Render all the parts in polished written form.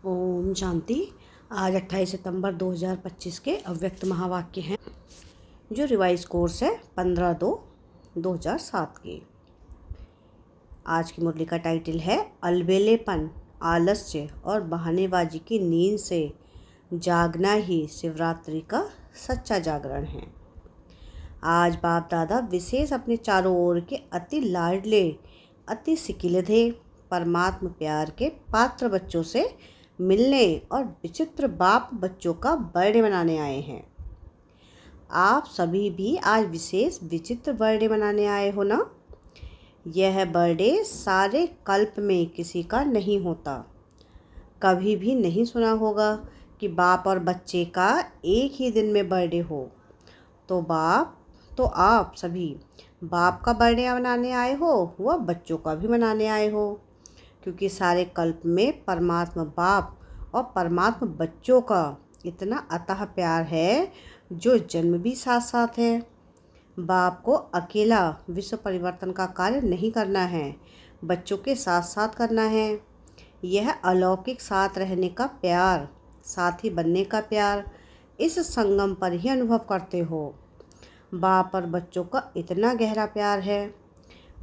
ओम शांति। आज 28 सितंबर 2025 के अव्यक्त महावाक्य हैं जो रिवाइज कोर्स है 15/2/2007 के। आज की मुरली का टाइटल है अलबेलेपन, आलस्य और बहानेबाजी की नींद से जागना ही शिवरात्रि का सच्चा जागरण है। आज बाप दादा विशेष अपने चारों ओर के अति लाडले, अति सिकिलधे परमात्म प्यार के पात्र बच्चों से मिलने और विचित्र बाप बच्चों का बर्थडे मनाने आए हैं। आप सभी भी आज विशेष विचित्र बर्थडे मनाने आए हो ना। यह बर्थडे सारे कल्प में किसी का नहीं होता। कभी भी नहीं सुना होगा कि बाप और बच्चे का एक ही दिन में बर्थडे हो। तो आप सभी बाप का बर्थडे मनाने आए हो, वह बच्चों का भी मनाने आए हो, क्योंकि सारे कल्प में परमात्मा बाप और परमात्मा बच्चों का इतना अथाह प्यार है जो जन्म भी साथ साथ है। बाप को अकेला विश्व परिवर्तन का कार्य नहीं करना है, बच्चों के साथ साथ करना है। यह अलौकिक साथ रहने का प्यार, साथी बनने का प्यार इस संगम पर ही अनुभव करते हो। बाप और बच्चों का इतना गहरा प्यार है,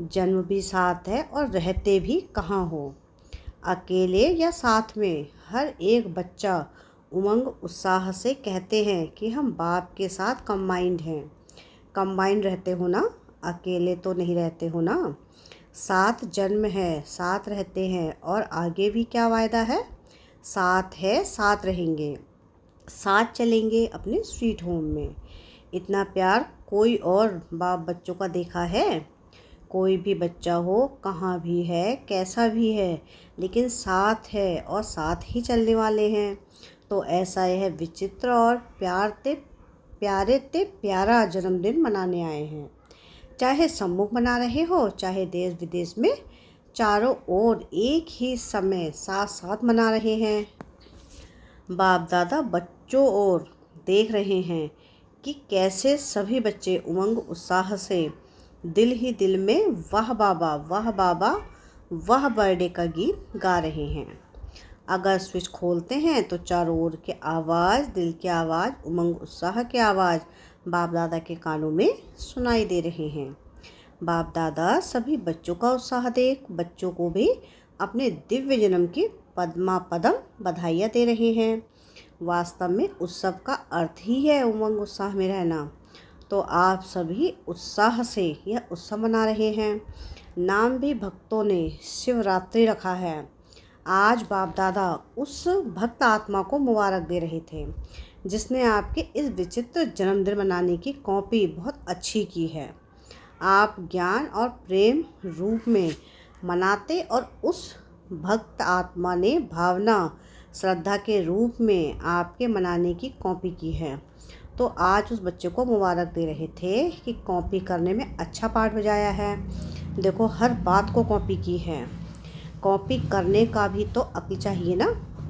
जन्म भी साथ है और रहते भी कहाँ हो। अकेले या साथ में हर एक बच्चा उमंग उत्साह से कहते हैं कि हम बाप के साथ कंबाइंड हैं। कंबाइंड रहते हो ना, अकेले तो नहीं रहते हो ना। साथ जन्म है, साथ रहते हैं और आगे भी क्या वायदा है, साथ है, साथ रहेंगे, साथ चलेंगे अपने स्वीट होम में। इतना प्यार कोई और बाप बच्चों का देखा है? कोई भी बच्चा हो, कहाँ भी है, कैसा भी है, लेकिन साथ है और साथ ही चलने वाले हैं। तो ऐसा यह विचित्र और प्यारे ते प्यारा जन्मदिन मनाने आए हैं। चाहे सम्मुख मना रहे हो, चाहे देश विदेश में, चारों ओर एक ही समय साथ साथ मना रहे हैं। बाप दादा बच्चों ओर देख रहे हैं कि कैसे सभी बच्चे उमंग उत्साह से दिल ही दिल में वाह बाबा वाह बाबा वाह बर्थडे का गीत गा रहे हैं। अगर स्विच खोलते हैं तो चारों ओर के आवाज़, दिल की आवाज़, उमंग उत्साह की आवाज़ बाप दादा के कानों में सुनाई दे रहे हैं। बाप दादा सभी बच्चों का उत्साह देख बच्चों को भी अपने दिव्य जन्म की पद्मा पदम बधाइयाँ दे रहे हैं। वास्तव में उत्सव का अर्थ ही है उमंग उत्साह में रहना। तो आप सभी उत्साह से यह उत्सव मना रहे हैं। नाम भी भक्तों ने शिवरात्रि रखा है। आज बाप दादा उस भक्त आत्मा को मुबारक दे रहे थे जिसने आपके इस विचित्र जन्मदिन मनाने की कॉपी बहुत अच्छी की है। आप ज्ञान और प्रेम रूप में मनाते और उस भक्त आत्मा ने भावना श्रद्धा के रूप में आपके मनाने की कॉपी की है। तो आज उस बच्चे को मुबारक दे रहे थे कि कॉपी करने में अच्छा पार्ट बजाया है। देखो, हर बात को कॉपी की है। कॉपी करने का भी तो अक्ल चाहिए ना।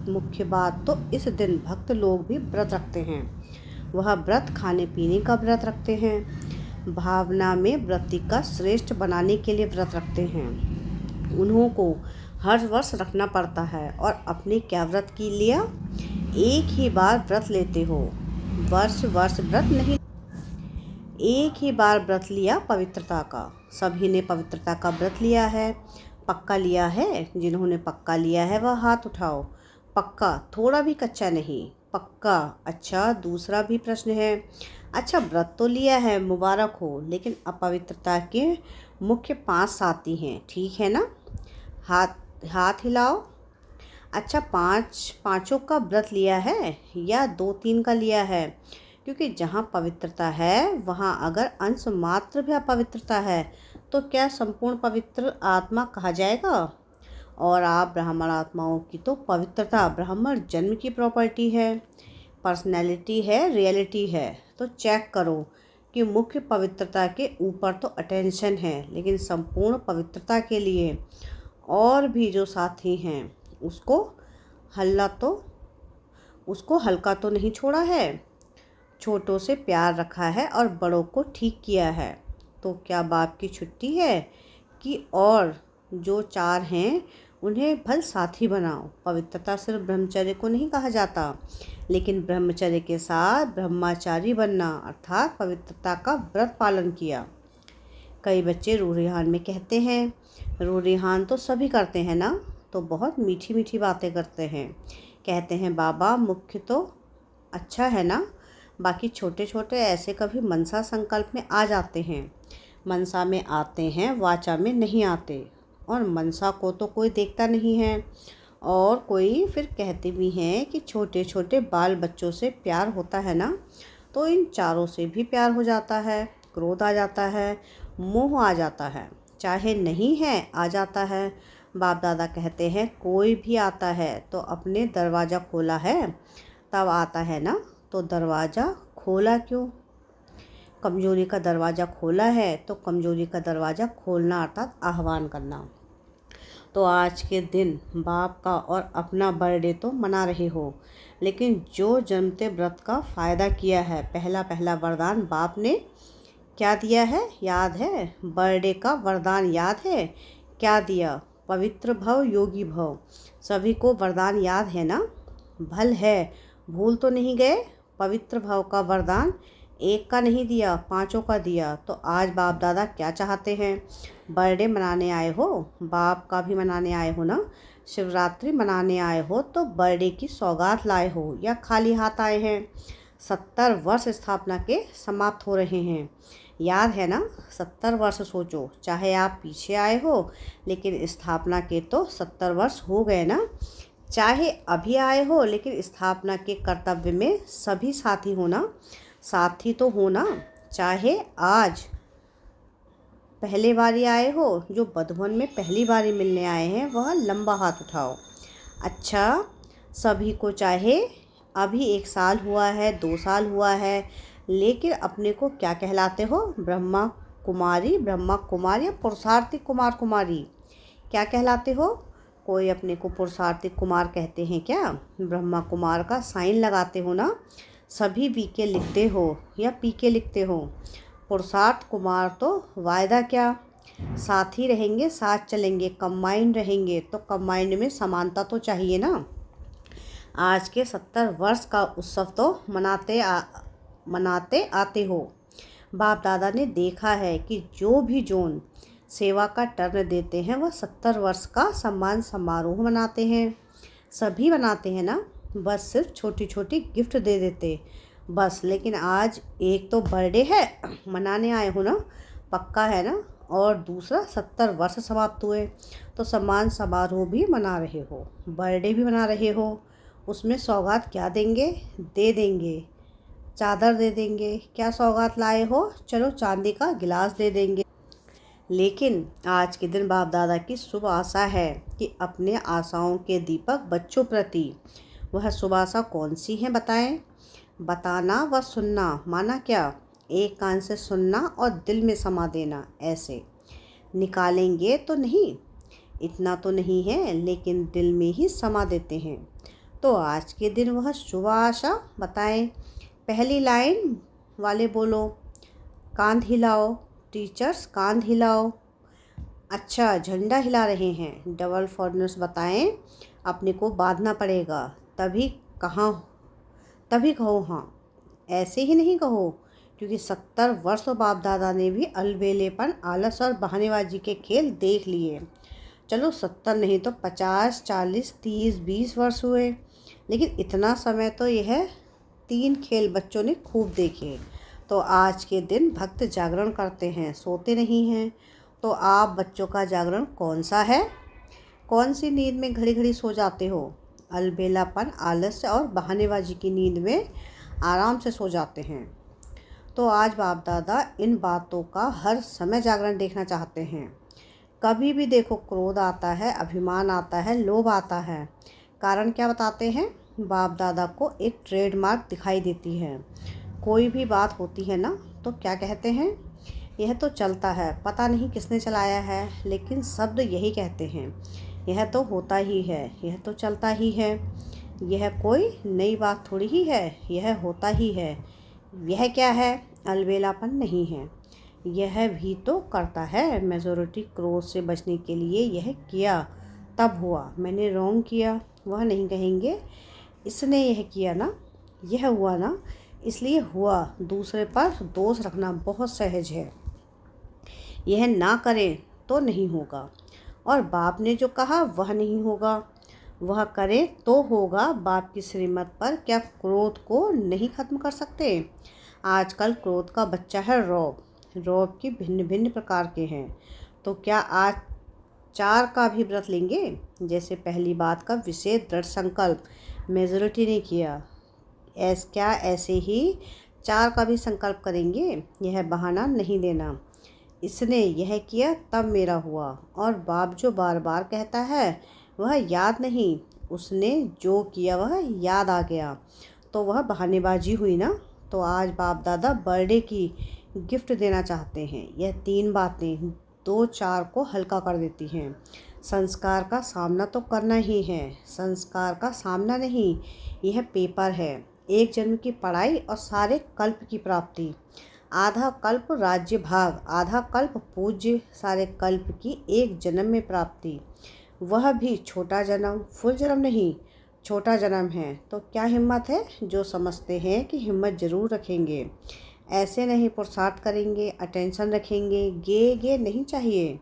मुख्य बात तो इस दिन भक्त लोग भी व्रत रखते हैं। वह व्रत खाने पीने का व्रत रखते हैं, भावना में व्रती का श्रेष्ठ बनाने के लिए व्रत रखते हैं। उन्हों को हर वर्ष रखना पड़ता है। और अपने क्या व्रत की लिया? एक ही बार व्रत लेते हो, वर्ष वर्ष व्रत नहीं, एक ही बार व्रत लिया पवित्रता का। सभी ने पवित्रता का व्रत लिया है, पक्का लिया है। जिन्होंने पक्का लिया है वह हाथ उठाओ। पक्का, थोड़ा भी कच्चा नहीं, पक्का। अच्छा, दूसरा भी प्रश्न है। अच्छा, व्रत तो लिया है, मुबारक हो, लेकिन अपवित्रता के मुख्य 5 साथी हैं, ठीक है ना? हाथ हिलाओ। अच्छा, पाँचों का व्रत लिया है या 2-3 का लिया है? क्योंकि जहाँ पवित्रता है वहाँ अगर अंश मात्र भी अपवित्रता है तो क्या संपूर्ण पवित्र आत्मा कहा जाएगा? और आप ब्राह्मण आत्माओं की तो पवित्रता ब्राह्मण जन्म की प्रॉपर्टी है, पर्सनैलिटी है, रियलिटी है। तो चेक करो कि मुख्य पवित्रता के ऊपर तो अटेंशन है, लेकिन संपूर्ण पवित्रता के लिए और भी जो साथी हैं उसको हल्का तो नहीं छोड़ा है। छोटों से प्यार रखा है और बड़ों को ठीक किया है। तो क्या बाप की छुट्टी है कि और जो 4 हैं उन्हें भल साथी बनाओ। पवित्रता सिर्फ ब्रह्मचर्य को नहीं कहा जाता, लेकिन ब्रह्मचर्य के साथ ब्रह्मचारी बनना अर्थात पवित्रता का व्रत पालन किया। कई बच्चे रूह-रिहान में कहते हैं, रूह-रिहान तो सभी करते हैं ना, तो बहुत मीठी मीठी बातें करते हैं। कहते हैं बाबा मुख्य तो अच्छा है ना, बाकी छोटे छोटे ऐसे कभी मनसा संकल्प में आ जाते हैं। मनसा में आते हैं, वाचा में नहीं आते, और मनसा को तो कोई देखता नहीं है। और कोई फिर कहते भी हैं कि छोटे छोटे बाल बच्चों से प्यार होता है ना, तो इन चारों से भी प्यार हो जाता है, क्रोध आ जाता है, मोह आ जाता है, चाहे नहीं है आ जाता है। बाप दादा कहते हैं कोई भी आता है तो अपने दरवाज़ा खोला है तब आता है ना, तो दरवाज़ा खोला क्यों? कमज़ोरी का दरवाज़ा खोला है तो कमज़ोरी का दरवाज़ा खोलना अर्थात आह्वान करना। तो आज के दिन बाप का और अपना बर्थडे तो मना रहे हो, लेकिन जो जन्मते व्रत का फ़ायदा किया है, पहला पहला वरदान बाप ने क्या दिया है याद है? बर्थडे का वरदान याद है? क्या दिया? पवित्र भव, योगी भव। सभी को वरदान याद है ना? भल है, भूल तो नहीं गए? पवित्र भव का वरदान एक का नहीं दिया, पांचों का दिया। तो आज बाप दादा क्या चाहते हैं? बर्थडे मनाने आए हो, बाप का भी मनाने आए हो ना, शिवरात्रि मनाने आए हो, तो बर्थडे की सौगात लाए हो या खाली हाथ आए हैं? 70 वर्ष स्थापना के समाप्त हो रहे हैं, याद है ना? 70 वर्ष सोचो, चाहे आप पीछे आए हो, लेकिन स्थापना के तो 70 वर्ष हो गए ना। चाहे अभी आए हो, लेकिन स्थापना के कर्तव्य में सभी साथी हो ना, साथी तो हो ना। चाहे आज पहले बारी आए हो, जो बधवन में पहली बारी मिलने आए हैं वह लंबा हाथ उठाओ। अच्छा, सभी को चाहे अभी 1 साल हुआ है, 2 साल हुआ है, लेकिन अपने को क्या कहलाते हो? ब्रह्मा कुमार या पुरुषार्थी कुमार कुमारी, क्या कहलाते हो? कोई अपने को पुरुषार्थी कुमार कहते हैं क्या? ब्रह्मा कुमार का साइन लगाते हो ना, सभी वी के लिखते हो या पी के लिखते हो। पुरुषार्थ कुमार तो वायदा क्या, साथ ही रहेंगे, साथ चलेंगे, कंबाइंड रहेंगे, तो कंबाइंड में समानता तो चाहिए ना। आज के 70 वर्ष का उत्सव तो मनाते आते हो। बाप दादा ने देखा है कि जो भी जोन सेवा का टर्न देते हैं वह 70 वर्ष का सम्मान समारोह मनाते हैं। सभी मनाते हैं ना, बस सिर्फ छोटी छोटी गिफ्ट दे देते बस। लेकिन आज एक तो बर्थडे है, मनाने आए हो ना, पक्का है ना, और दूसरा 70 वर्ष समाप्त हुए तो सम्मान समारोह भी मना रहे हो, बर्थडे भी मना रहे हो। उसमें सौगात क्या देंगे? दे देंगे, चादर दे देंगे। क्या सौगात लाए हो? चलो चांदी का गिलास दे देंगे। लेकिन आज के दिन बाप दादा की शुभ आशा है कि अपने आशाओं के दीपक बच्चों प्रति, वह शुभ आशा कौन सी है बताएं? बताना व सुनना, माना क्या? एक कान से सुनना और दिल में समा देना, ऐसे निकालेंगे तो नहीं, इतना तो नहीं है, लेकिन दिल में ही समा देते हैं। तो आज के दिन वह शुभ आशा बताएं। पहली लाइन वाले बोलो, कांध हिलाओ, टीचर्स कांध हिलाओ। अच्छा, झंडा हिला रहे हैं, डबल फॉर्नर्स बताएं। अपने को बांधना पड़ेगा, तभी कहो हाँ, ऐसे ही नहीं कहो, क्योंकि 70 वर्ष तो बाप दादा ने भी अलबेलेपन, आलस और बहानेबाजी के खेल देख लिए। चलो 70 नहीं तो 50, 40, 30, 20 वर्ष हुए, लेकिन इतना समय तो यह 3 खेल बच्चों ने खूब देखे। तो आज के दिन भक्त जागरण करते हैं, सोते नहीं हैं। तो आप बच्चों का जागरण कौन सा है? कौन सी नींद में घड़ी घड़ी सो जाते हो? अलबेलापन, आलस्य और बहानेबाजी की नींद में आराम से सो जाते हैं। तो आज बाप दादा इन बातों का हर समय जागरण देखना चाहते हैं। कभी भी देखो, क्रोध आता है, अभिमान आता है, लोभ आता है, कारण क्या बताते हैं? बाप दादा को एक ट्रेडमार्क दिखाई देती है। कोई भी बात होती है ना, तो क्या कहते हैं? यह तो चलता है, पता नहीं किसने चलाया है, लेकिन शब्द यही कहते हैं, यह तो होता ही है, यह तो चलता ही है, यह कोई नई बात थोड़ी ही है, यह होता ही है। यह क्या है? अलबेलापन नहीं है, यह भी तो करता है। मेजॉरिटी क्रोध से बचने के लिए यह किया, तब हुआ। मैंने रॉन्ग किया वह नहीं कहेंगे, इसने यह किया ना, यह हुआ ना, इसलिए हुआ। दूसरे पर दोष रखना बहुत सहज है। यह ना करें तो नहीं होगा, और बाप ने जो कहा वह नहीं होगा, वह करे तो होगा। बाप की श्रीमत पर क्या क्रोध को नहीं खत्म कर सकते? आजकल क्रोध का बच्चा है रौब। रौब की भिन्न भिन्न प्रकार के हैं। तो क्या आज 4 का भी व्रत लेंगे? जैसे पहली बात का विशेष दृढ़ संकल्प मेजॉरिटी ने किया, क्या ऐसे ही 4 का भी संकल्प करेंगे? यह बहाना नहीं देना, इसने यह किया तब मेरा हुआ। और बाप जो बार बार कहता है वह याद नहीं, उसने जो किया वह याद आ गया, तो वह बहानेबाजी हुई ना। तो आज बाप दादा बर्थडे की गिफ्ट देना चाहते हैं। यह 3 बातें 2-4 को हल्का कर देती हैं। संस्कार का सामना तो करना ही है, संस्कार का सामना नहीं। यह पेपर है, एक जन्म की पढ़ाई और सारे कल्प की प्राप्ति। आधा कल्प राज्य भाग, आधा कल्प पूज्य, सारे कल्प की एक जन्म में प्राप्ति। वह भी छोटा जन्म, फुल जन्म नहीं, छोटा जन्म है। तो क्या हिम्मत है? जो समझते हैं कि हिम्मत ज़रूर रखेंगे, ऐसे नहीं पुरुषार्थ करेंगे, अटेंशन रखेंगे। गे नहीं चाहिए,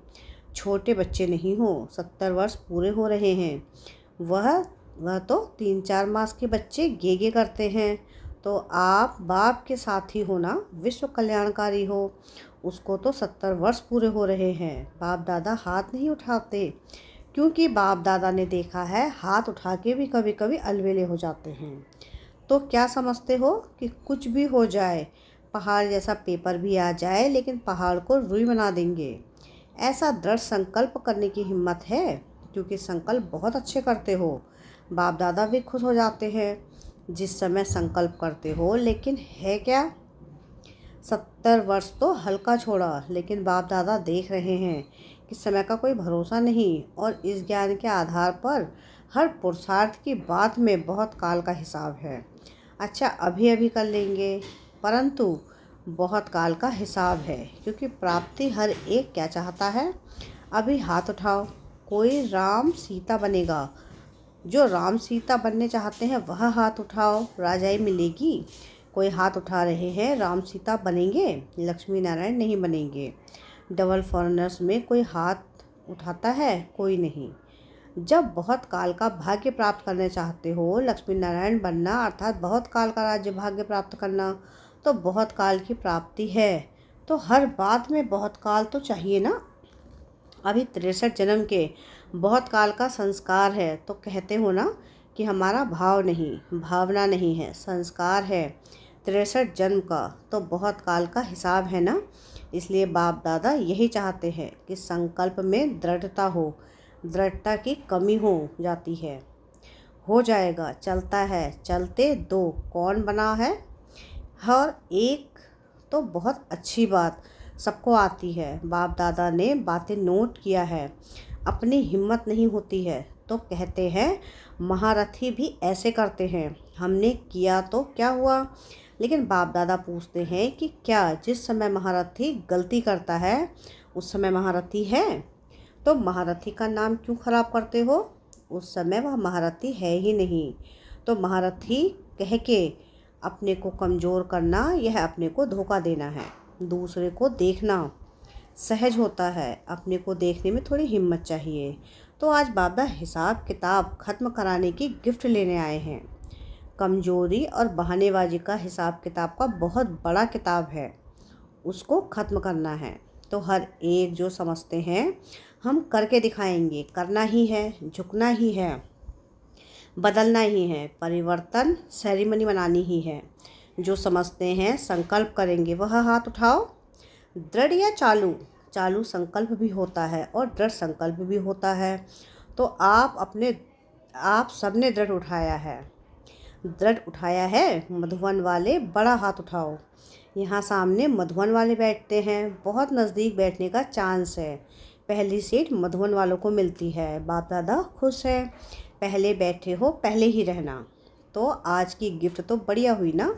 छोटे बच्चे नहीं हो, 70 वर्ष पूरे हो रहे हैं। वह तो 3-4 मास के बच्चे गे करते हैं। तो आप बाप के साथी हो ना, विश्व कल्याणकारी हो, उसको तो 70 वर्ष पूरे हो रहे हैं। बाप दादा हाथ नहीं उठाते, क्योंकि बाप दादा ने देखा है हाथ उठा के भी कभी कभी अलबेले हो जाते हैं। तो क्या समझते हो कि कुछ भी हो जाए, पहाड़ जैसा पेपर भी आ जाए, लेकिन पहाड़ को रुई बना देंगे? ऐसा दृढ़ संकल्प करने की हिम्मत है, क्योंकि संकल्प बहुत अच्छे करते हो। बाप दादा भी खुश हो जाते हैं जिस समय संकल्प करते हो। लेकिन है क्या? 70 वर्ष तो हल्का छोड़ा, लेकिन बाप दादा देख रहे हैं कि समय का कोई भरोसा नहीं, और इस ज्ञान के आधार पर हर पुरुषार्थ की बात में बहुत काल का हिसाब है। अच्छा, अभी अभी कर लेंगे, परंतु बहुत काल का हिसाब है, क्योंकि प्राप्ति हर एक क्या चाहता है? अभी हाथ उठाओ, कोई राम सीता बनेगा। जो राम सीता बनने चाहते हैं वह हाथ उठाओ, राजाई मिलेगी। कोई हाथ उठा रहे हैं, राम सीता बनेंगे, लक्ष्मी नारायण नहीं बनेंगे। डबल फॉरेनर्स में कोई हाथ उठाता है? कोई नहीं। जब बहुत काल का भाग्य प्राप्त करना चाहते हो, लक्ष्मी नारायण बनना अर्थात बहुत काल का राज्य भाग्य प्राप्त करना, तो बहुत काल की प्राप्ति है। तो हर बात में बहुत काल तो चाहिए ना। अभी 63 जन्म के बहुत काल का संस्कार है। तो कहते हो ना कि हमारा भाव नहीं, भावना नहीं है, संस्कार है 63 जन्म का, तो बहुत काल का हिसाब है ना। इसलिए बाप दादा यही चाहते हैं कि संकल्प में दृढ़ता हो। दृढ़ता की कमी हो जाती है। हो जाएगा, चलता है, चलते 2 कौन बना है? और एक तो बहुत अच्छी बात सबको आती है। बाप दादा ने बातें नोट किया है, अपनी हिम्मत नहीं होती है तो कहते हैं महारथी भी ऐसे करते हैं। हमने किया तो क्या हुआ? लेकिन बाप दादा पूछते हैं कि क्या जिस समय महारथी गलती करता है उस समय महारथी है? तो महारथी का नाम क्यों खराब करते हो? उस समय वह महारथी है ही नहीं। तो महारथी कह के अपने को कमज़ोर करना, यह अपने को धोखा देना है। दूसरे को देखना सहज होता है, अपने को देखने में थोड़ी हिम्मत चाहिए। तो आज बाबा हिसाब किताब ख़त्म कराने की गिफ्ट लेने आए हैं। कमज़ोरी और बहानेबाजी का हिसाब किताब का बहुत बड़ा किताब है, उसको ख़त्म करना है। तो हर एक जो समझते हैं हम करके दिखाएंगे, करना ही है, झुकना ही है, बदलना ही है, परिवर्तन सेरेमनी बनानी ही है। जो समझते हैं संकल्प करेंगे वह हाथ उठाओ। दृढ़ या चालू? चालू संकल्प भी होता है और दृढ़ संकल्प भी होता है। तो आप सबने दृढ़ उठाया है, दृढ़ उठाया है। मधुबन वाले बड़ा हाथ उठाओ। यहाँ सामने मधुबन वाले बैठते हैं, बहुत नज़दीक बैठने का चांस है। पहली सीट मधुबन वालों को मिलती है। बाप दादा खुश है, पहले बैठे हो पहले ही रहना। तो आज की गिफ्ट तो बढ़िया हुई ना।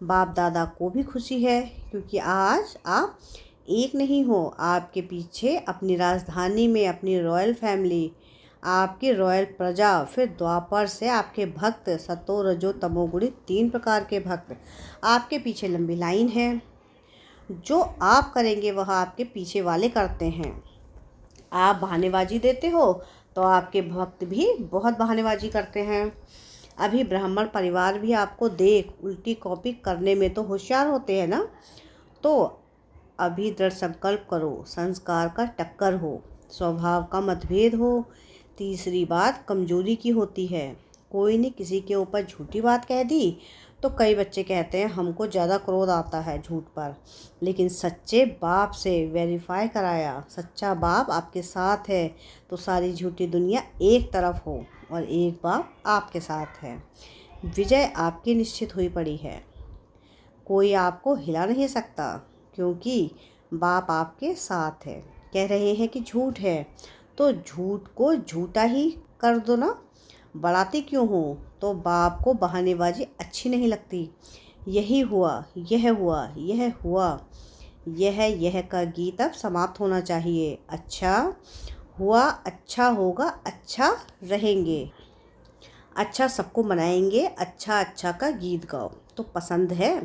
बाप दादा को भी खुशी है, क्योंकि आज आप एक नहीं हो, आपके पीछे अपनी राजधानी में अपनी रॉयल फैमिली, आपकी रॉयल प्रजा, फिर द्वापर से आपके भक्त, सतो रजो तमोगुणी 3 प्रकार के भक्त। आपके पीछे लंबी लाइन है। जो आप करेंगे वह आपके पीछे वाले करते हैं। आप बहानेबाजी देते हो तो आपके भक्त भी बहुत बहानेबाजी करते हैं। अभी ब्राह्मण परिवार भी आपको देख उल्टी कॉपी करने में तो होशियार होते हैं ना। तो अभी दृढ़ संकल्प करो, संस्कार का टक्कर हो, स्वभाव का मतभेद हो। तीसरी बात कमजोरी की होती है। कोई ने किसी के ऊपर झूठी बात कह दी तो कई बच्चे कहते हैं हमको ज़्यादा क्रोध आता है झूठ पर, लेकिन सच्चे बाप से वेरीफाई कराया, सच्चा बाप आपके साथ है तो सारी झूठी दुनिया एक तरफ हो और एक बाप आपके साथ है। विजय आपकी निश्चित हुई पड़ी है। कोई आपको हिला नहीं सकता क्योंकि बाप आपके साथ है। कह रहे हैं कि झूठ है तो झूठ को झूठा ही कर दो ना, बढ़ाती क्यों हो। तो बाप को बहानेबाजी अच्छी नहीं लगती। यही हुआ, यह हुआ, यह हुआ, यह का गीत अब समाप्त होना चाहिए। अच्छा हुआ, अच्छा होगा, अच्छा रहेंगे, अच्छा सबको मनाएंगे, अच्छा अच्छा का गीत गाओ। तो पसंद है,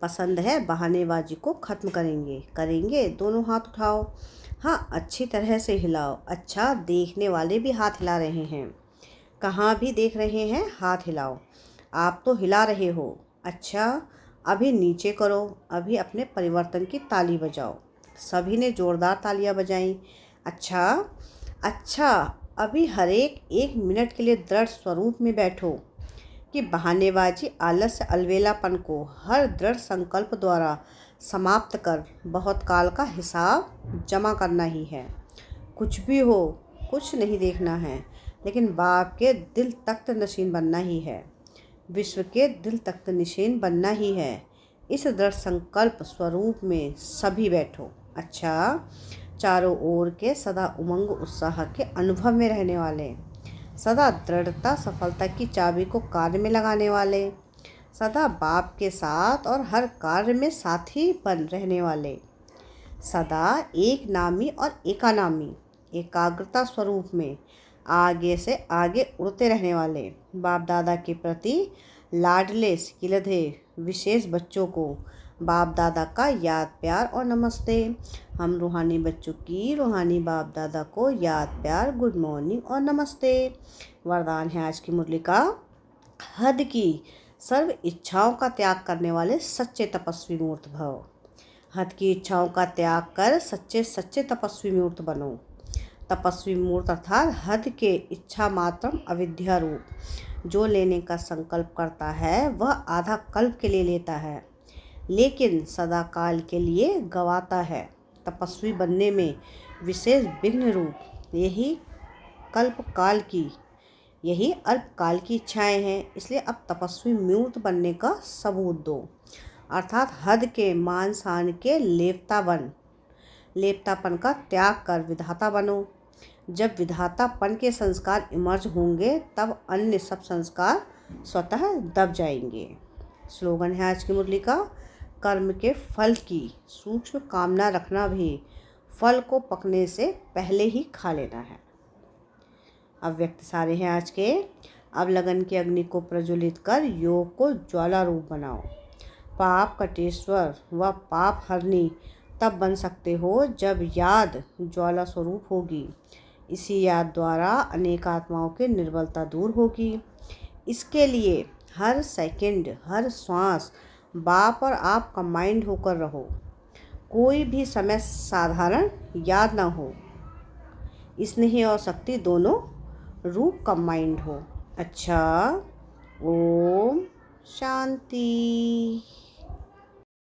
पसंद है, बहानेबाजी को ख़त्म करेंगे, करेंगे, दोनों हाथ उठाओ। हाँ, अच्छी तरह से हिलाओ। अच्छा, देखने वाले भी हाथ हिला रहे हैं। कहाँ भी देख रहे हैं, हाथ हिलाओ। आप तो हिला रहे हो। अच्छा, अभी नीचे करो, अभी अपने परिवर्तन की ताली बजाओ। सभी ने जोरदार तालियां बजाईं। अच्छा, अच्छा, अभी हर एक 1 मिनट के लिए दृढ़ स्वरूप में बैठो कि बहानेबाजी, आलस्य, अलवेलापन को हर दृढ़ संकल्प द्वारा समाप्त कर बहुत काल का हिसाब जमा करना ही है। कुछ भी हो, कुछ नहीं देखना है, लेकिन बाप के दिल तख्त नशीन बनना ही है, विश्व के दिल तख्त नशीन बनना ही है। इस दृढ़ संकल्प स्वरूप में सभी बैठो। अच्छा, चारों ओर के सदा उमंग उत्साह के अनुभव में रहने वाले, सदा दृढ़ता सफलता की चाबी को कार्य में लगाने वाले, सदा बाप के साथ और हर कार्य में साथी बन रहने वाले, सदा एक नामी और एकानामी एकाग्रता स्वरूप में आगे से आगे उड़ते रहने वाले, बाप दादा के प्रति लाडले सिकिलधे विशेष बच्चों को बाप दादा का याद प्यार और नमस्ते। हम रूहानी बच्चों की रूहानी बाप दादा को याद प्यार, गुड मॉर्निंग और नमस्ते। वरदान है आज की मुरली का, हद की सर्व इच्छाओं का त्याग करने वाले सच्चे तपस्वी मूर्त भव। हद की इच्छाओं का त्याग कर सच्चे सच्चे तपस्वी मूर्त बनो। तपस्वी मूर्त अर्थात हद के इच्छा मात्रम अविद्या रूप। जो लेने का संकल्प करता है वह आधा कल्प के लिए लेता है, लेकिन सदा काल के लिए गवाता है। तपस्वी बनने में विशेष विघ्न रूप यही कल्प काल की, यही अल्पकाल की इच्छाएं हैं। इसलिए अब तपस्वी मूर्त बनने का सबूत दो, अर्थात हद के मान शान के लेपतापन का त्याग कर विधाता बनो। जब विधातापन के संस्कार इमर्ज होंगे तब अन्य सब संस्कार स्वतः दब जाएंगे। स्लोगन है आज की मुरली का, कर्म के फल की सूक्ष्म कामना रखना भी फल को पकने से पहले ही खा लेना है। अब व्यक्ति सारे हैं आज के। अब लगन की अग्नि को प्रज्वलित कर योग को ज्वाला रूप बनाओ। पाप कटेश्वर व पाप हरनी तब बन सकते हो जब याद ज्वाला स्वरूप होगी। इसी याद द्वारा अनेक आत्माओं की निर्बलता दूर होगी। इसके लिए हर सेकंड, हर श्वास बाप और आप कंबाइंड होकर रहो। कोई भी समय साधारण याद ना हो। स्नेह और शक्ति दोनों रूप कंबाइंड हो। अच्छा, ओम शांति।